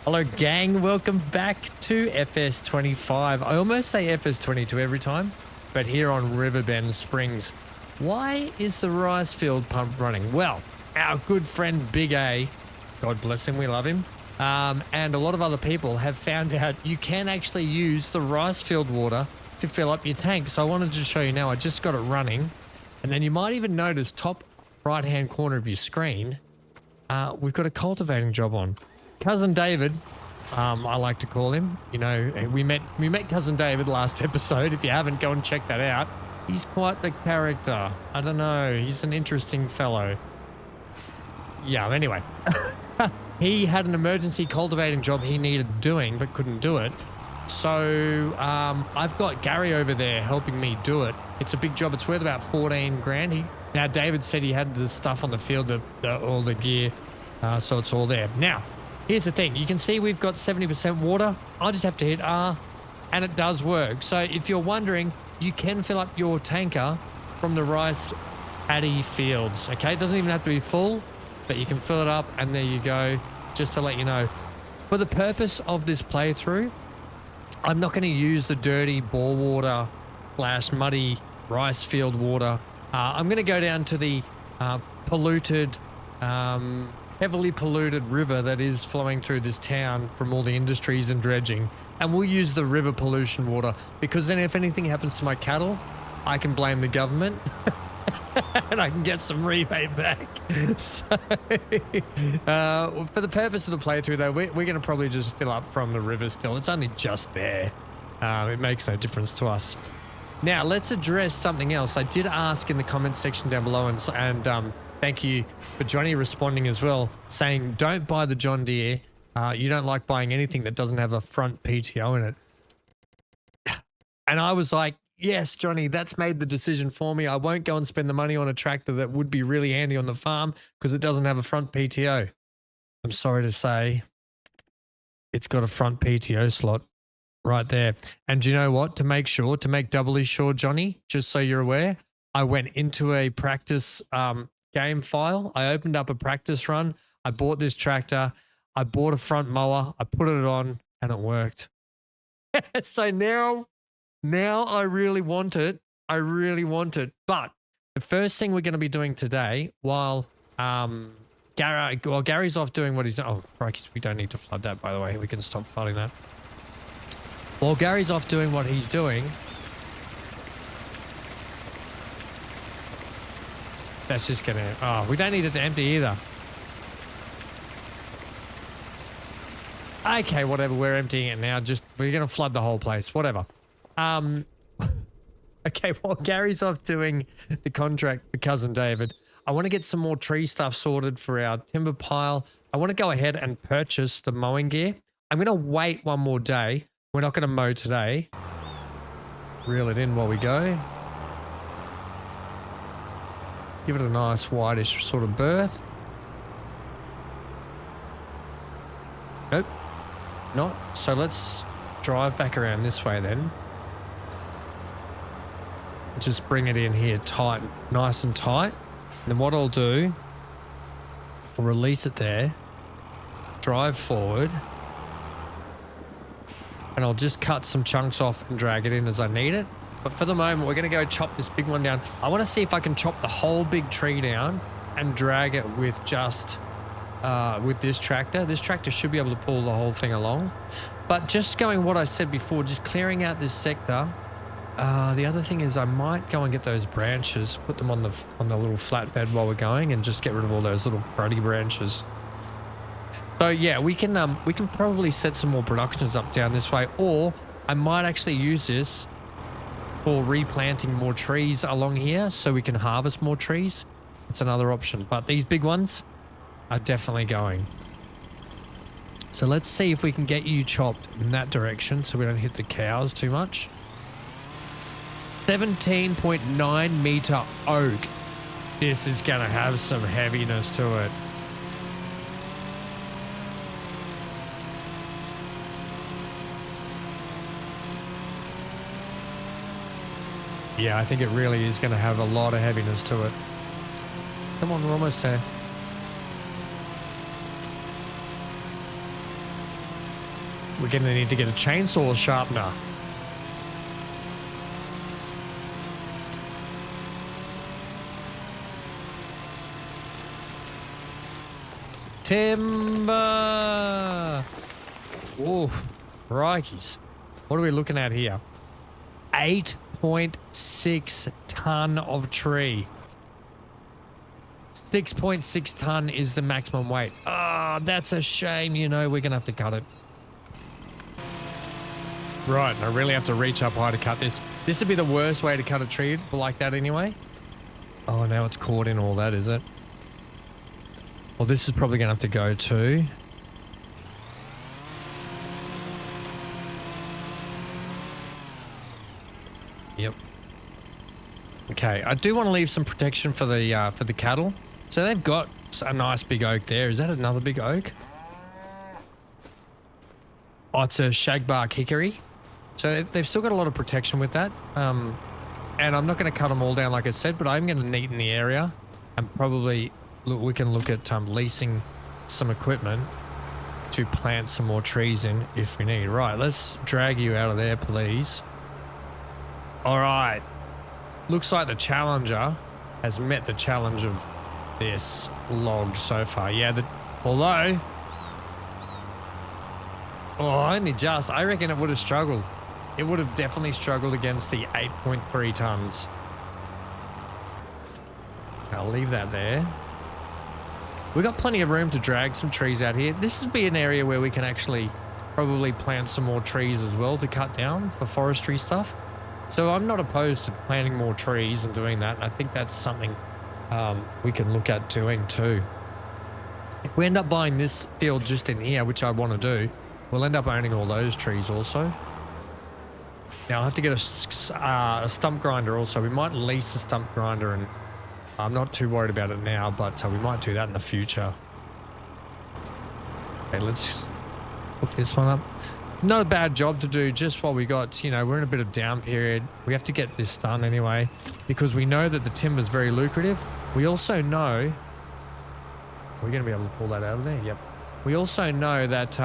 Hello, gang. Welcome back to FS25. I almost say FS22 every time, but here on Riverbend Springs. Why is the rice field pump running? Well, our good friend Big A, God bless him, we love him, and a lot of other people have found out you can actually use the rice field water to fill up your tank. So I wanted to show you now. I just got it running, and then you might even notice top right-hand corner of your screen, we've got a cultivating job on. Cousin David, I like to call him. You know, we met Cousin David last episode. If you haven't, go and check that out. He's quite the character. I don't know. He's an interesting fellow. Yeah, anyway. He had an emergency cultivating job he needed doing, but couldn't do it. So I've got Gary over there helping me do it. It's a big job. It's worth about 14 grand. Now, David said he had the stuff on the field, all the gear, so it's all there. Now, here's the thing. You can see we've got 70% water. I just have to hit R, and it does work. So if you're wondering, you can fill up your tanker from the rice paddy fields, okay? It doesn't even have to be full, but you can fill it up, and there you go, just to let you know. For the purpose of this playthrough, I'm not going to use the dirty bore water / muddy rice field water. I'm going to go down to the polluted, heavily polluted river that is flowing through this town from all the industries and dredging. And we'll use the river pollution water, because then if anything happens to my cattle, I can blame the government and I can get some rebate back. So, for the purpose of the playthrough though, we're going to probably just fill up from the river still. It's only just there. It makes no difference to us. Now, let's address something else. I did ask in the comments section down below, and thank you for Johnny responding as well, saying don't buy the John Deere. You don't like buying anything that doesn't have a front PTO in it. And I was like, yes, Johnny, that's made the decision for me. I won't go and spend the money on a tractor that would be really handy on the farm because it doesn't have a front PTO. I'm sorry to say, it's got a front PTO slot right there. And do you know what? To make doubly sure, Johnny, just so you're aware, I went into a practice game file. I opened up a practice run. I bought this tractor. I bought a front mower. I put it on and it worked. So now I really want it. I really want it. But the first thing we're going to be doing today, while Gary's off doing what he's doing. Oh, crikey, we don't need to flood that, by the way. We can stop flooding that. While Gary's off doing what he's doing, that's just going to... Oh, we don't need it to empty either. Okay, whatever. We're emptying it now. We're going to flood the whole place. Whatever. Okay, while Gary's off doing the contract for Cousin David, I want to get some more tree stuff sorted for our timber pile. I want to go ahead and purchase the mowing gear. I'm going to wait one more day. We're not going to mow today. Reel it in while we go. Give it a nice whitish sort of berth. Nope. Not. So let's drive back around this way then. Just bring it in here tight, nice and tight. And then what I'll do, I'll release it there, drive forward, and I'll just cut some chunks off and drag it in as I need it. But for the moment, we're going to go chop this big one down. I want to see if I can chop the whole big tree down and drag it with just, with this tractor. This tractor should be able to pull the whole thing along. But just going what I said before, just clearing out this sector. The other thing is I might go and get those branches, put them on the little flatbed while we're going, and just get rid of all those little cruddy branches. So yeah, we can probably set some more productions up down this way, or I might actually use this for replanting more trees along here so we can harvest more trees. It's another option, but these big ones are definitely going. So let's see if we can get you chopped in that direction so we don't hit the cows too much. 17.9 meter oak. This is going to have some heaviness to it. Yeah, I think it really is going to have a lot of heaviness to it. Come on, we're almost there. We're going to need to get a chainsaw sharpener. Timber. Oh, crikeys. What are we looking at here? 8.6 ton of tree. 6.6 ton is the maximum weight. Ah, that's a shame. You know, we're going to have to cut it. Right, I really have to reach up high to cut this. This would be the worst way to cut a tree like that anyway. Oh, now it's caught in all that, is it? Well, this is probably going to have to go too. Yep. Okay, I do want to leave some protection for the cattle. So they've got a nice big oak there. Is that another big oak? Oh, it's a shagbark hickory. So they've still got a lot of protection with that. And I'm not going to cut them all down like I said, but I'm going to neaten the area and probably we can look at leasing some equipment to plant some more trees in if we need. Right, let's drag you out of there, please. All right. Looks like the Challenger has met the challenge of this log so far. Yeah, although... Oh, only just. I reckon it would have struggled. It would have definitely struggled against the 8.3 tons. I'll leave that there. We've got plenty of room to drag some trees out here. This would be an area where we can actually probably plant some more trees as well to cut down for forestry stuff. So I'm not opposed to planting more trees and doing that. I think that's something we can look at doing too. If we end up buying this field just in here, which I want to do, we'll end up owning all those trees also. Now I'll have to get a stump grinder also. We might lease a stump grinder, and I'm not too worried about it now, but we might do that in the future. Okay, let's hook this one up. Not a bad job to do just while we got, you know, we're in a bit of down period. We have to get this done anyway because we know that the timber is very lucrative. We also know... We're going to be able to pull that out of there? Yep. We also know that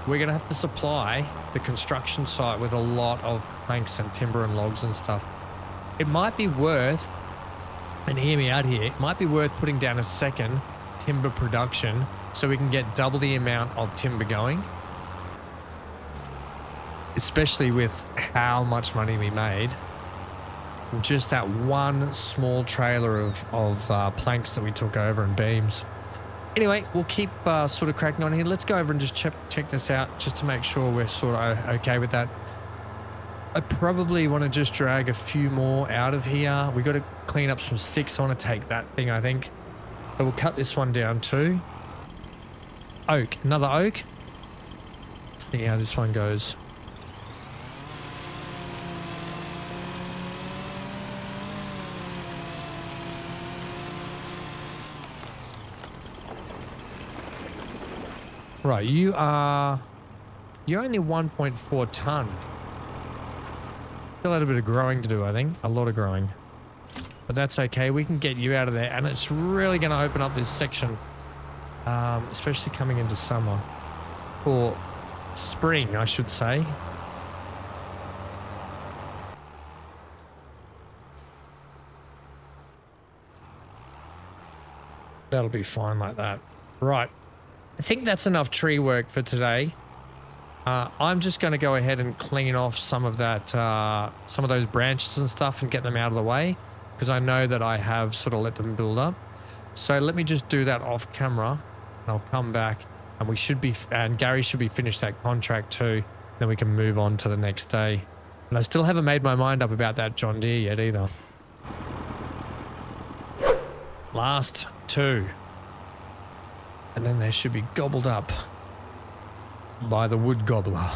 we're going to have to supply the construction site with a lot of planks and timber and logs and stuff. It might be worth, and hear me out here, it might be worth putting down a second timber production so we can get double the amount of timber going. Especially with how much money we made from just that one small trailer of planks that we took over and beams. Anyway, we'll keep sort of cracking on here. Let's go over and just check this out just to make sure we're sort of okay with that. I probably want to just drag a few more out of here. We got to clean up some sticks. I want to take that thing, I think. So we'll cut this one down too. Oak, another oak. Let's see how this one goes. Right, you're only 1.4 ton. Still had a bit of growing to do, I think. A lot of growing. But that's okay. We can get you out of there. And it's really going to open up this section. Especially coming into summer. Or spring, I should say. That'll be fine like that. Right. I think that's enough tree work for today. I'm just going to go ahead and clean off some of that, some of those branches and stuff and get them out of the way because I know that I have sort of let them build up. So let me just do that off camera and I'll come back and we should be, and Gary should be finished that contract too. Then we can move on to the next day. And I still haven't made my mind up about that John Deere yet either. Last two. And then they should be gobbled up by the wood gobbler.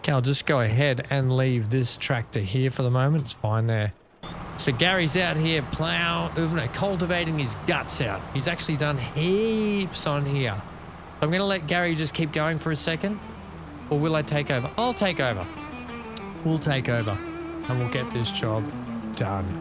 Okay, I'll just go ahead and leave this tractor here for the moment. It's fine there. So Gary's out here cultivating his guts out. He's actually done heaps on here. I'm going to let Gary just keep going for a second. Or will I take over? I'll take over. We'll take over and we'll get this job done.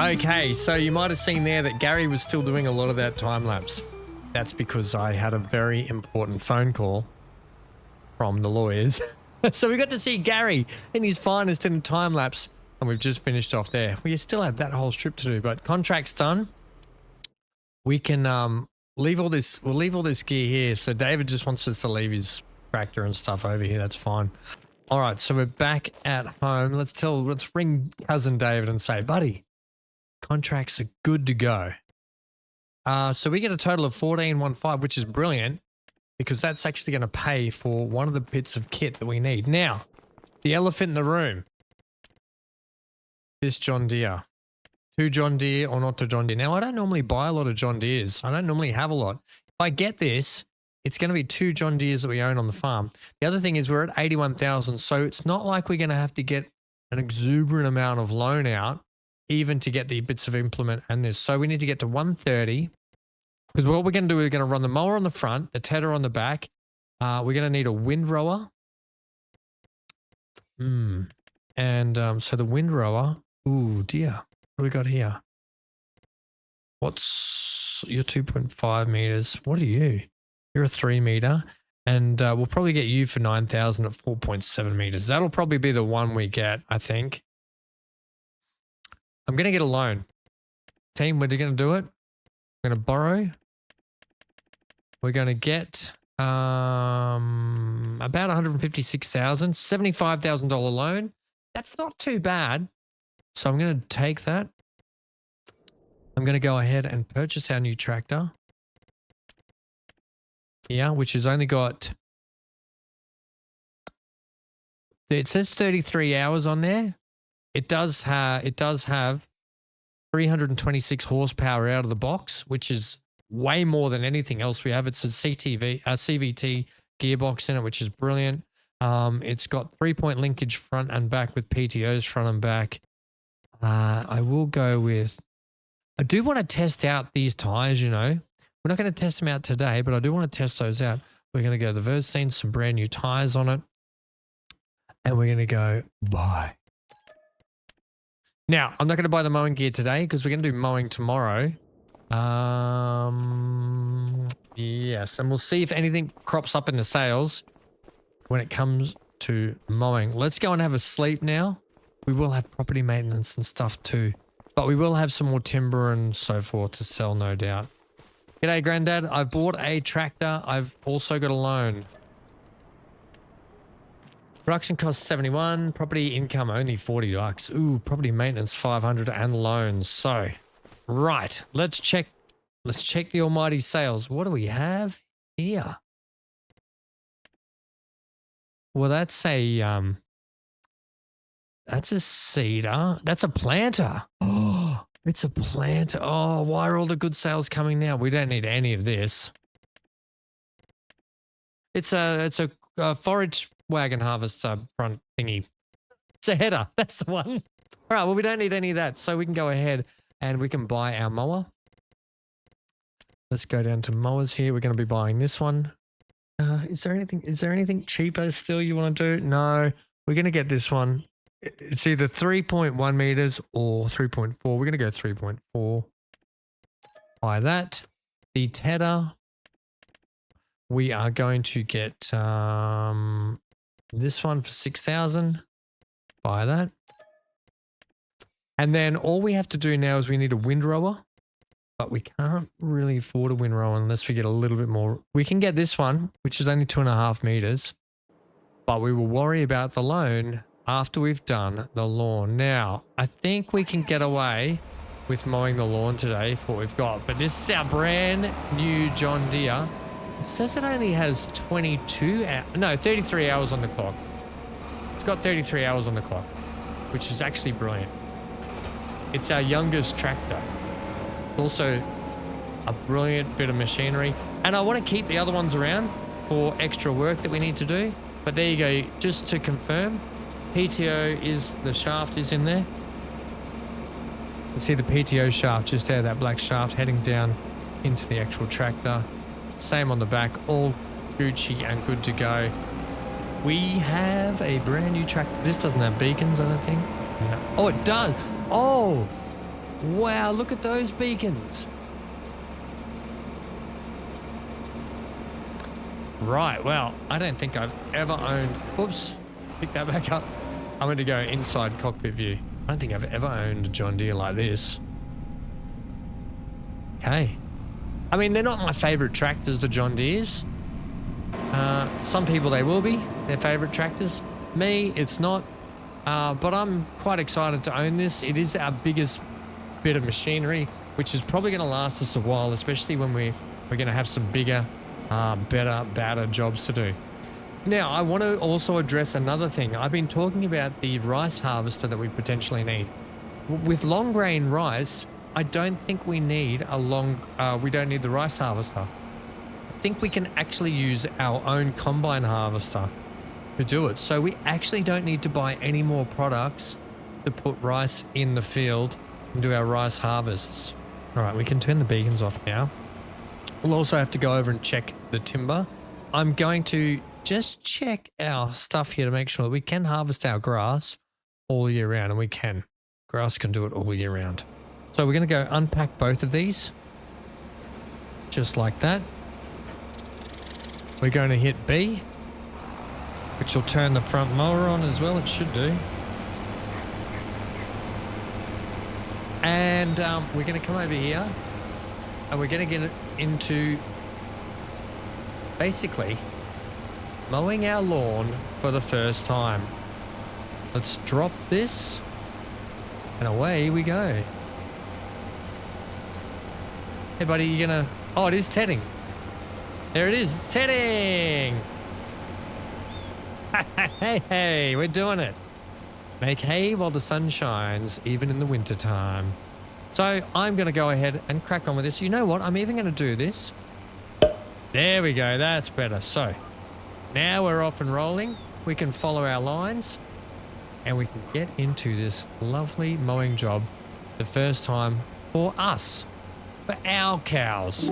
Okay, so you might have seen there that Gary was still doing a lot of that time lapse. That's because I had a very important phone call from the lawyers. So we got to see Gary in his finest in a time lapse, and we've just finished off there. We still have that whole strip to do, but contract's done. We can leave all this. We'll leave all this gear here. So David just wants us to leave his tractor and stuff over here. That's fine. All right, so we're back at home. Let's ring cousin David and say, buddy, contracts are good to go. So we get a total of 1415, which is brilliant because that's actually going to pay for one of the bits of kit that we need. Now, the elephant in the room. This John Deere. 2 John Deere or not to John Deere. Now, I don't normally buy a lot of John Deeres. I don't normally have a lot. If I get this, it's going to be 2 John Deeres that we own on the farm. The other thing is we're at 81,000, so it's not like we're going to have to get an exuberant amount of loan out even to get the bits of implement and this. So we need to get to 130 because what we're going to do, we're going to run the mower on the front, the tedder on the back. We're going to need a windrower. And so the windrower, ooh dear, what do we got here? What's your 2.5 meters? What are you? You're a 3 meter. And we'll probably get you for 9,000 at 4.7 meters. That'll probably be the one we get, I think. I'm going to get a loan. Team, we're going to do it. We're going to borrow. We're going to get about 156,000, $75,000 loan. That's not too bad. So I'm going to take that. I'm going to go ahead and purchase our new tractor. Yeah, which has only got, it says 33 hours on there. It does have 326 horsepower out of the box, which is way more than anything else we have. It's a CVT gearbox in it, which is brilliant. It's got 3-point linkage front and back with PTOs front and back. I will go with, I do want to test out these tires, you know. We're not going to test them out today, but I do want to test those out. We're going to go to the Verstein, some brand new tires on it. And we're going to go buy. Now, I'm not going to buy the mowing gear today because we're going to do mowing tomorrow. Yes, and we'll see if anything crops up in the sales when it comes to mowing. Let's go and have a sleep now. We will have property maintenance and stuff too, but we will have some more timber and so forth to sell, no doubt. G'day, Grandad. I've bought a tractor. I've also got a loan. Production cost 71, property income only $40. Ooh, property maintenance 500 and loans. So, right, let's check the almighty sales. What do we have here? Well, that's a cedar. That's a planter. Oh, it's a planter. Oh, why are all the good sales coming now? We don't need any of this. It's a forage wagon harvester front thingy. It's a header. That's the one. All right. Well, we don't need any of that. So we can go ahead and we can buy our mower. Let's go down to mowers here. We're going to be buying this one. Is there anything cheaper still you want to do? No, we're going to get this one. It's either 3.1 meters or 3.4. We're going to go 3.4. Buy that. The tedder. We are going to get this one for 6,000. Buy that. And then all we have to do now is we need a windrower, but we can't really afford a windrower unless we get a little bit more. We can get this one, which is only 2.5 meters, but we will worry about the loan after we've done the lawn. Now, I think we can get away with mowing the lawn today for what we've got, but this is our brand new John Deere. It says it only has 33 hours on the clock. It's got 33 hours on the clock, which is actually brilliant. It's our youngest tractor. Also a brilliant bit of machinery. And I want to keep the other ones around for extra work that we need to do. But there you go. Just to confirm, PTO is, the shaft is in there. You can see the PTO shaft just there, that black shaft heading down into the actual tractor. Same on the back, all Gucci and good to go. We have a brand new tractor. This doesn't have beacons, I don't think. No. Oh, it does. Oh, wow, look at those beacons. Right, well, I don't think I've ever owned... Oops, pick that back up. I'm going to go inside cockpit view. I don't think I've ever owned a John Deere like this. Okay. I mean, they're not my favorite tractors, the John Deeres. Some people, they will be their favorite tractors. Me, it's not. But I'm quite excited to own this. It is our biggest bit of machinery, which is probably going to last us a while, especially when we're going to have some bigger, better, badder jobs to do. Now, I want to also address another thing. I've been talking about the rice harvester that we potentially need. With long grain rice, I don't think we need we don't need the rice harvester. I think we can actually use our own combine harvester to do it. So we actually don't need to buy any more products to put rice in the field and do our rice harvests. All right, we can turn the beacons off now. We'll also have to go over and check the timber. I'm going to just check our stuff here to make sure that we can harvest our grass all year round, and we can. Grass can do it all year round. So we're going to go unpack both of these. Just like that. We're going to hit B, which will turn the front mower on as well. It should do. And we're going to come over here and we're going to get into basically mowing our lawn for the first time. Let's drop this and away we go. Hey buddy, you're gonna... Oh, it is tedding. There it is, it's tedding. Hey, we're doing it. Make hay while the sun shines, even in the winter time. So I'm gonna go ahead and crack on with this. You know what? I'm even gonna do this. There we go, that's better. So Now we're off and rolling. We can follow our lines and we can get into this lovely mowing job the first time for us, for our cows.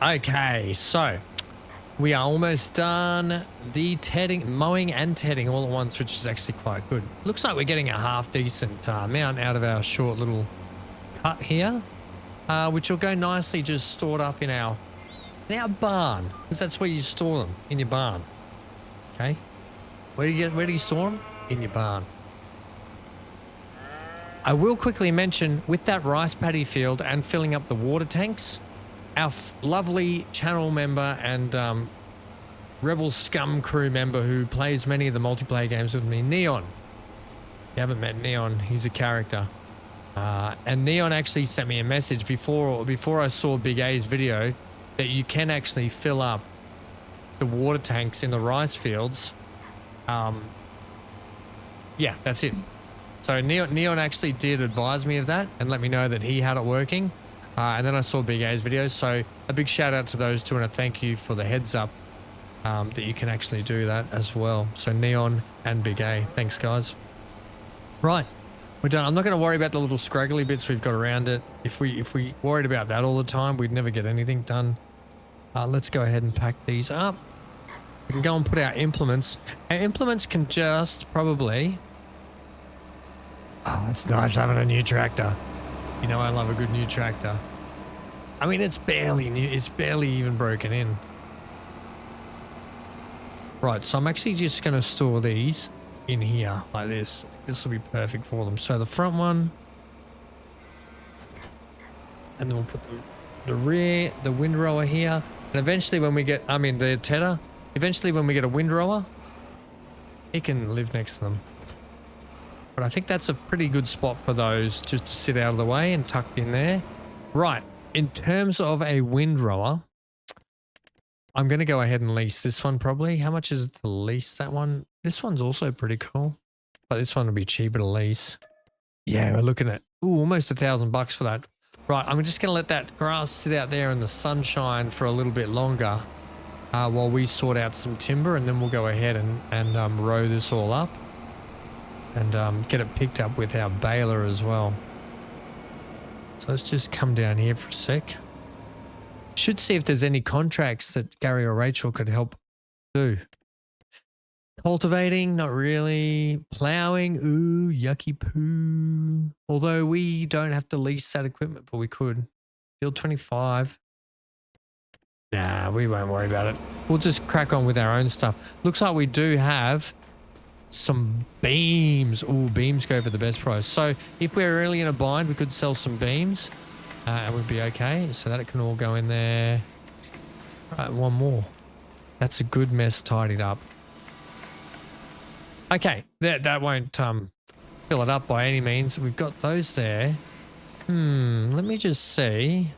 Okay, so we are almost done the mowing and tedding all at once, which is actually quite good. Looks like we're getting a half decent amount out of our short little cut here, which will go nicely just stored up in our barn, because that's where you store them, in your barn. Okay, where do you store them? In your barn. I will quickly mention, with that rice paddy field and filling up the water tanks, our lovely channel member and Rebel Scum crew member who plays many of the multiplayer games with me, Neon. You haven't met Neon, he's a character. And Neon actually sent me a message before I saw Big A's video that you can actually fill up the water tanks in the rice fields. Yeah, that's it. So Neon actually did advise me of that and let me know that he had it working. And then I saw Big A's video, so a big shout out to those two and a thank you for the heads up that you can actually do that as well. So Neon and Big A, thanks guys. Right, we're done. I'm not going to worry about the little scraggly bits we've got around it. If we worried about that all the time, we'd never get anything done. Let's go ahead and pack these up. We can go and put our implements. Our implements can just probably... Oh, it's nice having a new tractor. You know I love a good new tractor. I mean, it's barely new. It's barely even broken in. Right, so I'm actually just going to store these in here like this. I think this will be perfect for them. So the front one. And then we'll put the rear, the windrower here. And eventually when we get, the tedder. Eventually when we get a windrower, it can live next to them. But I think that's a pretty good spot for those just to sit out of the way and tucked in there. Right, in terms of a windrower, I'm going to go ahead and lease this one probably. How much is it to lease that one? This one's also pretty cool, but this one will be cheaper to lease. Yeah, we're looking at almost $1,000 for that. Right, I'm just going to let that grass sit out there in the sunshine for a little bit longer while we sort out some timber, and then we'll go ahead and row this all up. And get it picked up with our baler as well. So let's just come down here for a sec. Should see if there's any contracts that Gary or Rachel could help do. Cultivating, not really. Plowing, ooh, yucky poo. Although we don't have to lease that equipment, but we could. Field 25. Nah, we won't worry about it. We'll just crack on with our own stuff. Looks like we do have some beams. Ooh, beams go for the best price. So if we're really in a bind, we could sell some beams and we'd be okay. So that it can all go in there. All right, one more. That's a good mess tidied up. Okay, that won't fill it up by any means. We've got those there. Let me just see.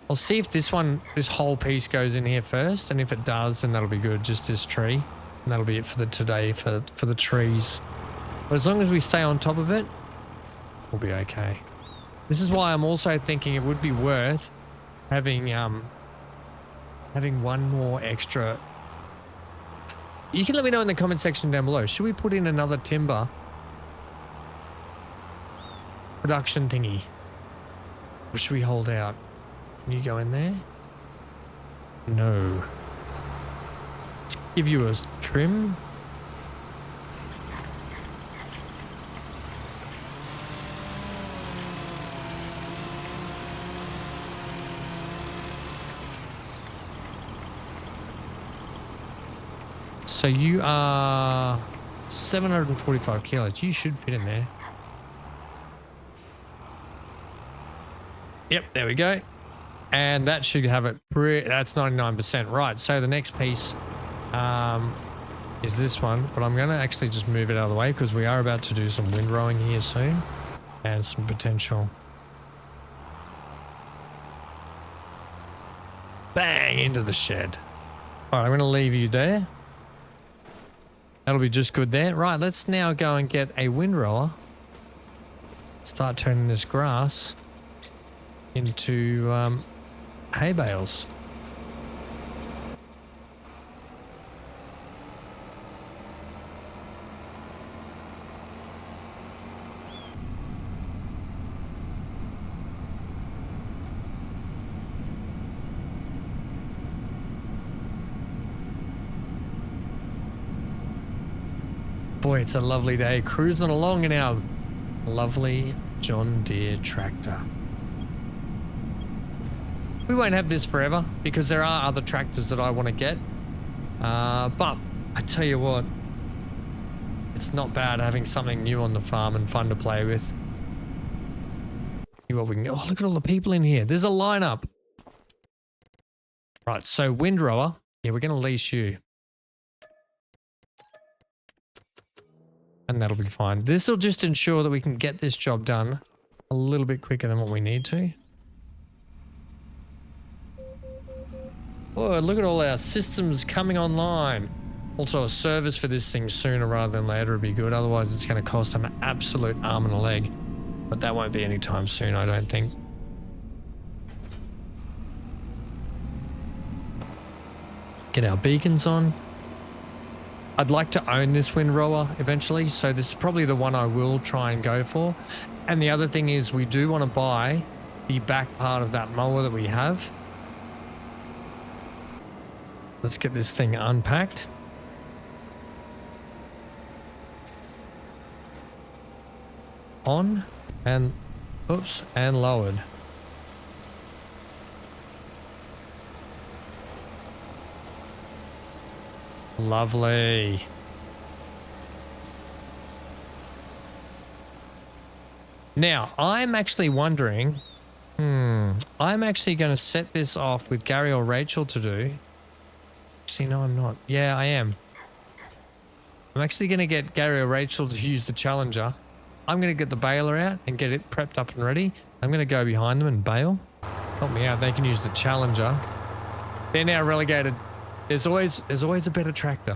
I'll see if this whole piece goes in here first, and if it does, then that'll be good, just this tree. And that'll be it for today for the trees. But as long as we stay on top of it, we'll be okay. This is why I'm also thinking it would be worth having one more extra. You can let me know in the comment section down below. Should we put in another timber production thingy? Or should we hold out? Can you go in there? No. Let's give you a trim. So you are 745 kilos. You should fit in there. Yep, there we go. And that should have it. That's 99%. Right, so the next piece is this one. But I'm going to actually just move it out of the way because we are about to do some windrowing here soon. And some potential. Bang! Into the shed. All right, I'm going to leave you there. That'll be just good there. Right, let's now go and get a windrower. Start turning this grass into hay bales. Boy, it's a lovely day cruising along in our lovely John Deere tractor. We won't have this forever because there are other tractors that I want to get. But I tell you what, it's not bad having something new on the farm and fun to play with. See what we can get. Oh, look at all the people in here. There's a lineup. Right, so windrower. Yeah, we're going to lease you. And that'll be fine. This will just ensure that we can get this job done a little bit quicker than what we need to. Oh, look at all our systems coming online. Also, a service for this thing sooner rather than later would be good. Otherwise, it's going to cost an absolute arm and a leg. But that won't be anytime soon, I don't think. Get our beacons on. I'd like to own this windrower eventually, so this is probably the one I will try and go for. And the other thing is we do want to buy the back part of that mower that we have. Let's get this thing unpacked. On and, oops, and lowered. Lovely. Now, I'm actually wondering, I'm actually going to set this off with Gary or Rachel to do. See, no, I'm not. Yeah, I am. I'm actually going to get Gary or Rachel to use the Challenger. I'm going to get the baler out and get it prepped up and ready. I'm going to go behind them and bale. Help me out. They can use the Challenger. They're now relegated. There's always a better tractor.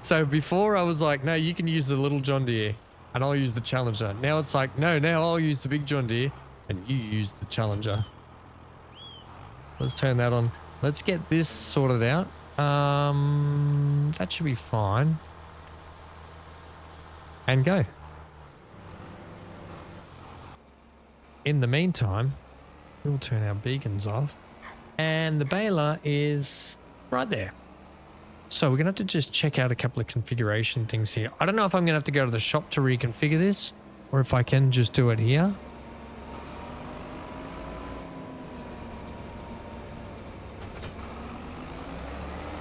So before I was like, no, you can use the little John Deere and I'll use the Challenger. Now it's like, no, now I'll use the big John Deere and you use the Challenger. Let's turn that on. Let's get this sorted out. That should be fine. And go. In the meantime, we'll turn our beacons off. And the baler is right there. So we're going to have to just check out a couple of configuration things here. I don't know if I'm going to have to go to the shop to reconfigure this or if I can just do it here.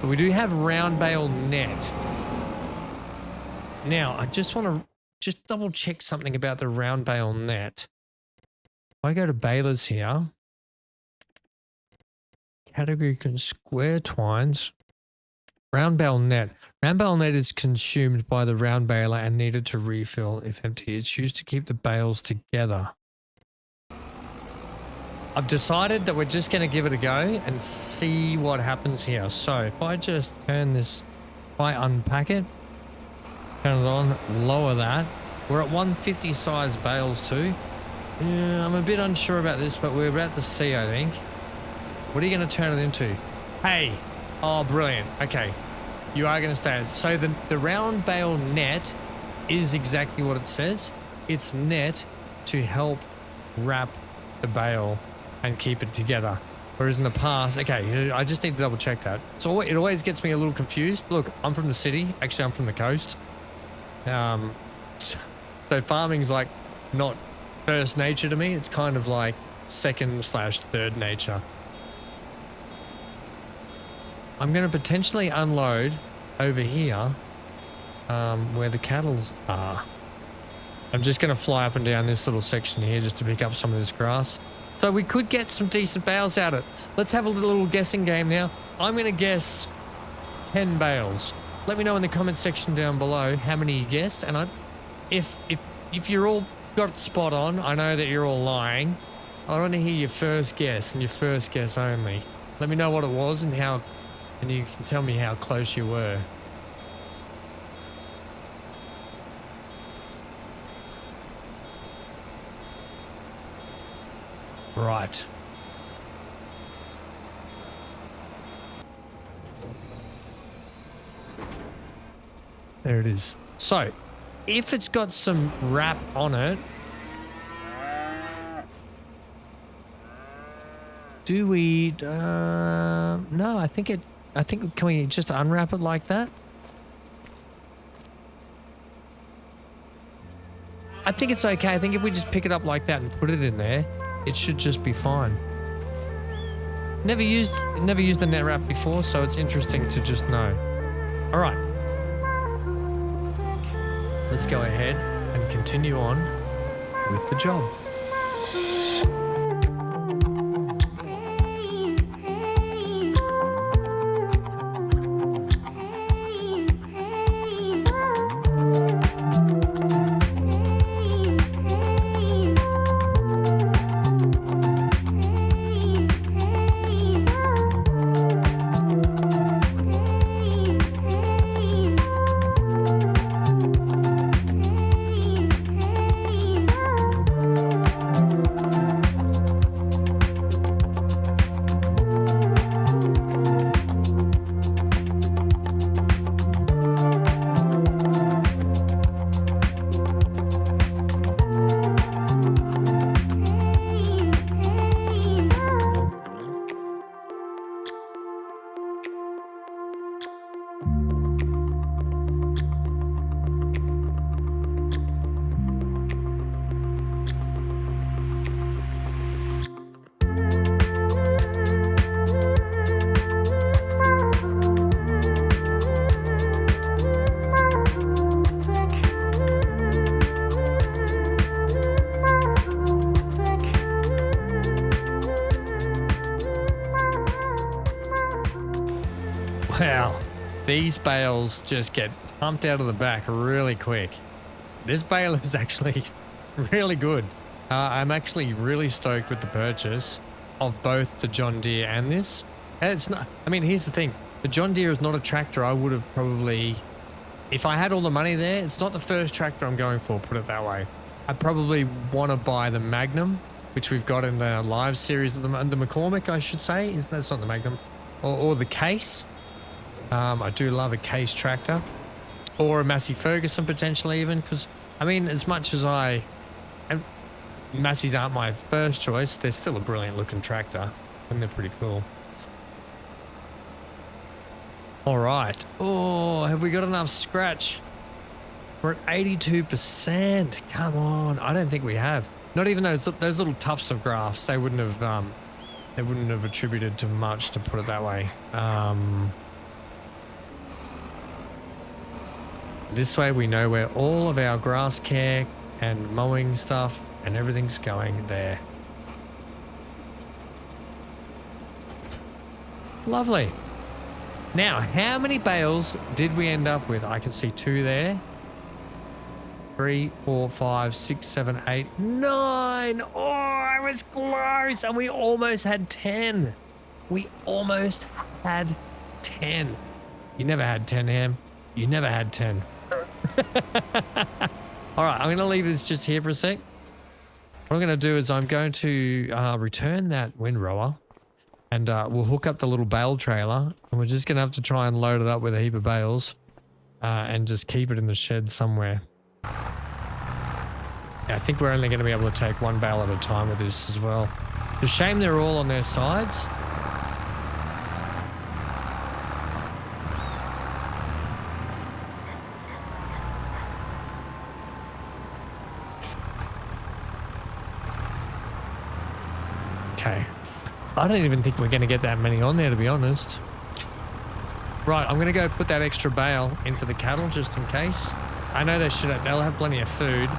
But we do have round bale net. Now, I just want to just double check something about the round bale net. If I go to balers here, category can square twines, round bale net. Round bale net is consumed by the round baler and needed to refill if empty. It's used to keep the bales together. I've decided that we're just going to give it a go and see what happens here. So if I just turn this, if I unpack it, turn it on, lower that. We're at 150 size bales too. Yeah, I'm a bit unsure about this, but we're about to see, I think. What are you going to turn it into? Hey. Oh, brilliant. Okay. You are going to stay. So the round bale net is exactly what it says. It's net to help wrap the bale and keep it together. Whereas in the past, okay, I just need to double check that. So it always gets me a little confused. Look, I'm from the city. Actually, I'm from the coast. So farming's like not first nature to me. It's kind of like second/third nature. I'm going to potentially unload over here where the cattles are. I'm just going to fly up and down this little section here just to pick up some of this grass. So we could get some decent bales out of it. Let's have a little guessing game now. I'm going to guess 10 bales. Let me know in the comment section down below how many you guessed. And if you're all got it spot on, I know that you're all lying. I want to hear your first guess and your first guess only. Let me know what it was and you can tell me how close you were. Right. There it is. So, if it's got some wrap on it, do we, no, I think, can we just unwrap it like that? I think it's okay. I think if we just pick it up like that and put it in there, it should just be fine. Never used the net wrap before, so it's interesting to just know. All right. Let's go ahead and continue on with the job. Wow, these bales just get pumped out of the back really quick. This bale is actually really good. I'm actually really stoked with the purchase of both the John Deere and this. And it's not, I mean, here's the thing. The John Deere is not a tractor I would have probably, if I had all the money there, it's not the first tractor I'm going for, put it that way. I probably want to buy the Magnum, which we've got in the live series, the McCormick, I should say. That's not the Magnum. Or the Case. I do love a Case tractor. Or a Massey Ferguson potentially even, because, I mean, as much as Masseys aren't my first choice, they're still a brilliant looking tractor, and they're pretty cool. All right. Oh, have we got enough scratch? We're at 82%. Come on. I don't think we have. Not even those little tufts of grass. They wouldn't have attributed to much, to put it that way. This way we know where all of our grass care and mowing stuff and everything's going there. Lovely. Now, how many bales did we end up with? I can see 2 there. 3, 4, 5, 6, 7, 8, 9. Oh, was close. And we almost had 10. We almost had 10. You never had 10, Ham. You never had 10. All right, I'm going to leave this just here for a sec. What I'm going to do is I'm going to return that windrower, and we'll hook up the little bale trailer, and we're just going to have to try and load it up with a heap of bales and just keep it in the shed somewhere. Yeah, I think we're only going to be able to take one bale at a time with this as well. It's a shame they're all on their sides. Okay. I don't even think we're going to get that many on there, to be honest. Right, I'm going to go put that extra bale in for the cattle just in case. I know they'll have plenty of food,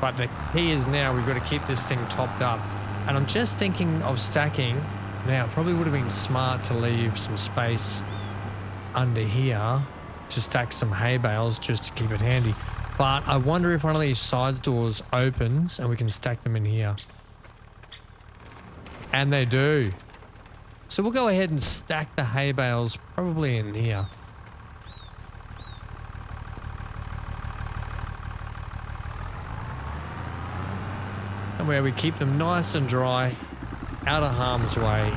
but the key is now we've got to keep this thing topped up. And I'm just thinking of stacking. Now, it probably would have been smart to leave some space under here to stack some hay bales just to keep it handy. But I wonder if one of these side doors opens and we can stack them in here. And they do. So we'll go ahead and stack the hay bales probably in here. And where we keep them nice and dry, out of harm's way.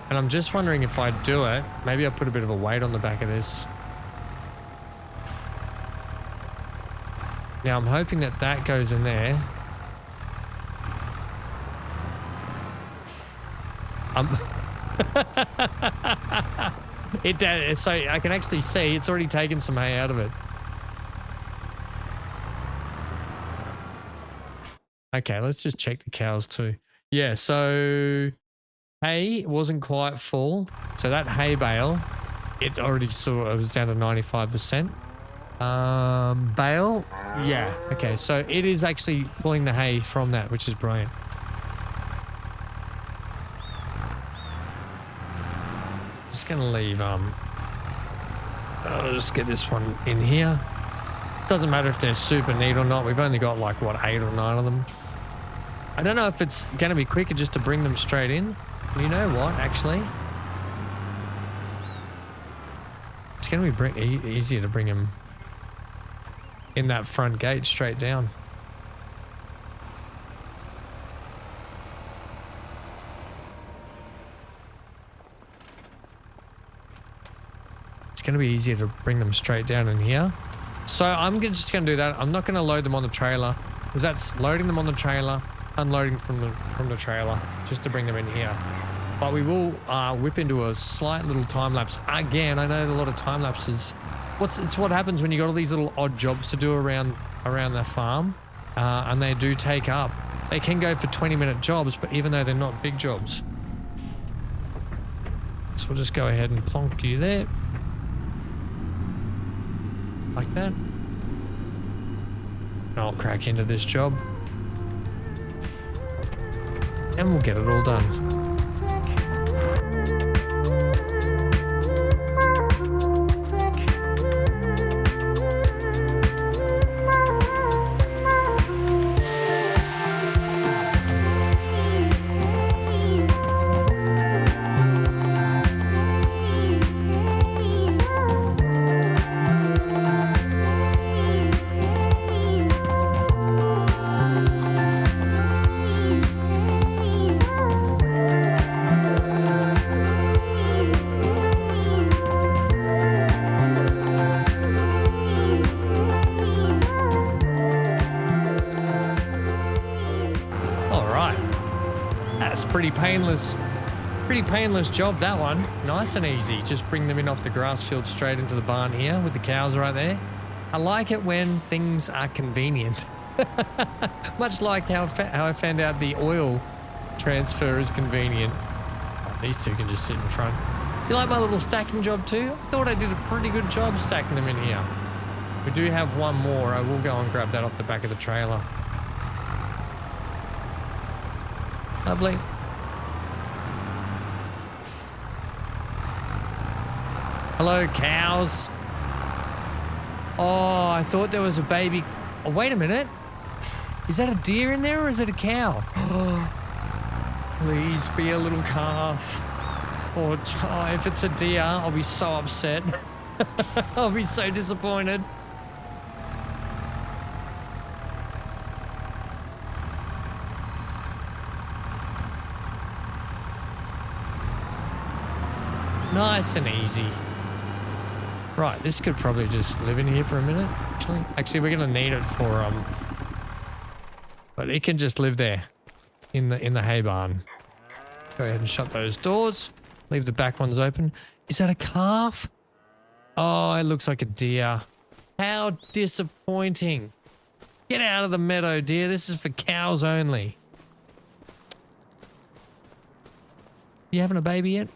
And I'm just wondering if I do it, maybe I'll put a bit of a weight on the back of this. Now I'm hoping that that goes in there. So I can actually see it's already taken some hay out of it. Okay, let's just check the cows too. Yeah, so hay wasn't quite full. So that hay bale, it already it was down to 95%. Bale, yeah. Okay, so it is actually pulling the hay from that, which is brilliant. Just gonna leave I'll just get this one in here. Doesn't matter if they're super neat or not. We've only got like what, 8 or 9 of them. I don't know if it's gonna be quicker just to bring them straight in. You know what, actually, it's gonna be easier to bring them in that front gate straight down. It's going to be easier to bring them straight down in here. So I'm just going to do that. I'm not going to load them on the trailer, because that's loading them on the trailer, unloading from the trailer, just to bring them in here. But we will whip into a slight little time lapse. Again, I know a lot of time lapses. It's what happens when you got all these little odd jobs to do around the farm, and they do take up. They can go for 20-minute jobs, but even though they're not big jobs. So we'll just go ahead and plonk you there. Like that. And I'll crack into this job. And we'll get it all done. Pretty painless job, that one. Nice and easy. Just bring them in off the grass field straight into the barn here with the cows right there. I like it when things are convenient. Much like how I found out the oil transfer is convenient. Oh, these two can just sit in front. You like my little stacking job too? I thought I did a pretty good job stacking them in here. We do have one more. I will go and grab that off the back of the trailer. Lovely. Hello, cows. Oh, I thought there was a baby. Oh, wait a minute. Is that a deer in there or is it a cow? Please be a little calf. Or if it's a deer, I'll be so upset. I'll be so disappointed. Nice and easy. Right, this could probably just live in here for a minute, actually. Actually, we're gonna need it for but it can just live there in the hay barn. Go ahead and shut those doors. Leave the back ones open. Is that a calf? Oh, it looks like a deer. How disappointing. Get out of the meadow, dear. This is for cows only. You having a baby yet?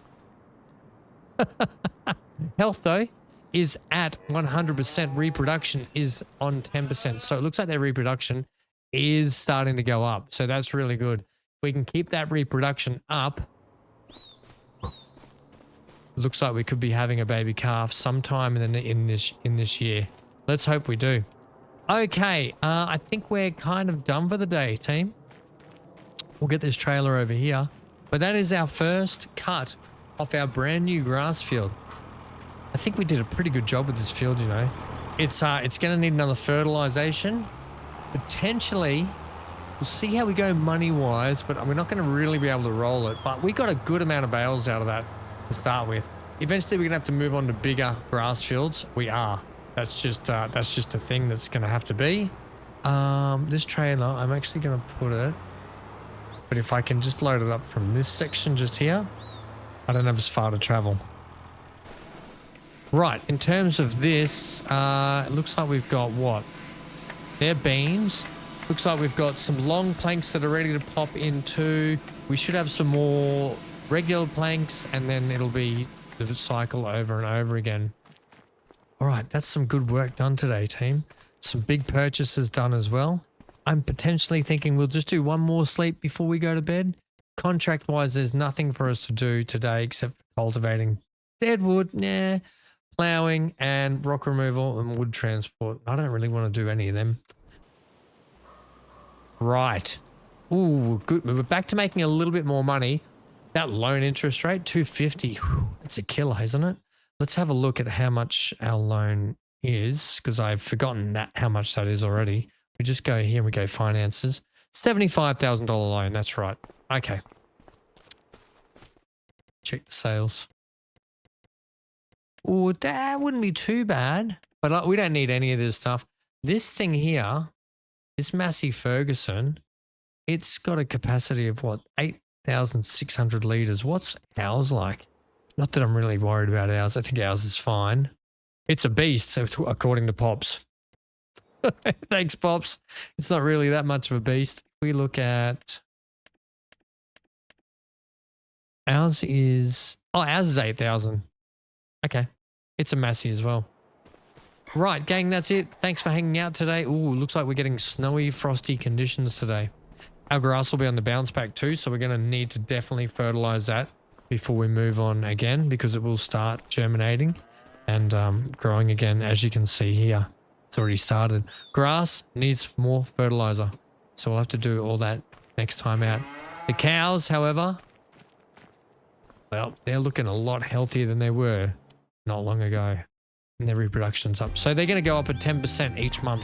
Health, though, is at 100%. Reproduction is on 10%. So it looks like their reproduction is starting to go up. So that's really good. If we can keep that reproduction up, looks like we could be having a baby calf sometime in this year. Let's hope we do. Okay, I think we're kind of done for the day, team. We'll get this trailer over here. But that is our first cut off our brand new grass field. I think we did a pretty good job with this field, you know. It's going to need another fertilization. Potentially, we'll see how we go money-wise, but we're not going to really be able to roll it. But we got a good amount of bales out of that to start with. Eventually, we're going to have to move on to bigger grass fields. We are. That's just a thing that's going to have to be. This trailer, I'm actually going to put it. But if I can just load it up from this section just here, I don't have as far to travel. Right, in terms of this, it looks like we've got what? They're beams. Looks like we've got some long planks that are ready to pop into. We should have some more regular planks, and then it'll be the cycle over and over again. All right, that's some good work done today, team. Some big purchases done as well. I'm potentially thinking we'll just do one more sleep before we go to bed. Contract-wise, there's nothing for us to do today except cultivating dead wood, plowing, and rock removal and wood transport. I don't really want to do any of them. Right. Ooh, good. We're back to making a little bit more money. That loan interest rate, 250. It's a killer, isn't it? Let's have a look at how much our loan is, because I've forgotten how much that is already. We just go here and we go finances. $75,000 loan. That's right. Okay. Check the sales. Oh, that wouldn't be too bad, but we don't need any of this stuff. This thing here, this Massey Ferguson, it's got a capacity of what, 8,600 litres. What's ours like? Not that I'm really worried about ours. I think ours is fine. It's a beast, according to Pops. Thanks, Pops. It's not really that much of a beast. We look at ours is 8,000. Okay. It's a Massey as well. Right, gang, that's it. Thanks for hanging out today. Ooh, looks like we're getting snowy, frosty conditions today. Our grass will be on the bounce back too, so we're going to need to definitely fertilize that before we move on again, because it will start germinating and growing again, as you can see here. It's already started. Grass needs more fertilizer, so we'll have to do all that next time out. The cows, however, well, they're looking a lot healthier than they were not long ago, and their reproduction's up. So they're going to go up at 10% each month,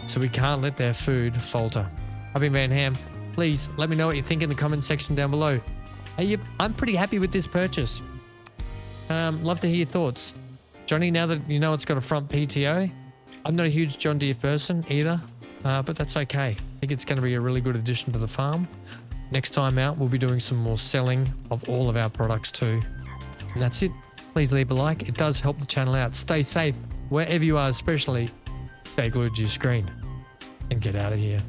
so we can't let their food falter. I've been VanHam. Please let me know what you think in the comment section down below. Hey, I'm pretty happy with this purchase. Love to hear your thoughts. Johnny, now that you know it's got a front PTO, I'm not a huge John Deere person either, but that's okay. I think it's going to be a really good addition to the farm. Next time out, we'll be doing some more selling of all of our products too. And that's it. Please leave a like. It does help the channel out. Stay safe wherever you are, especially stay glued to your screen and get out of here.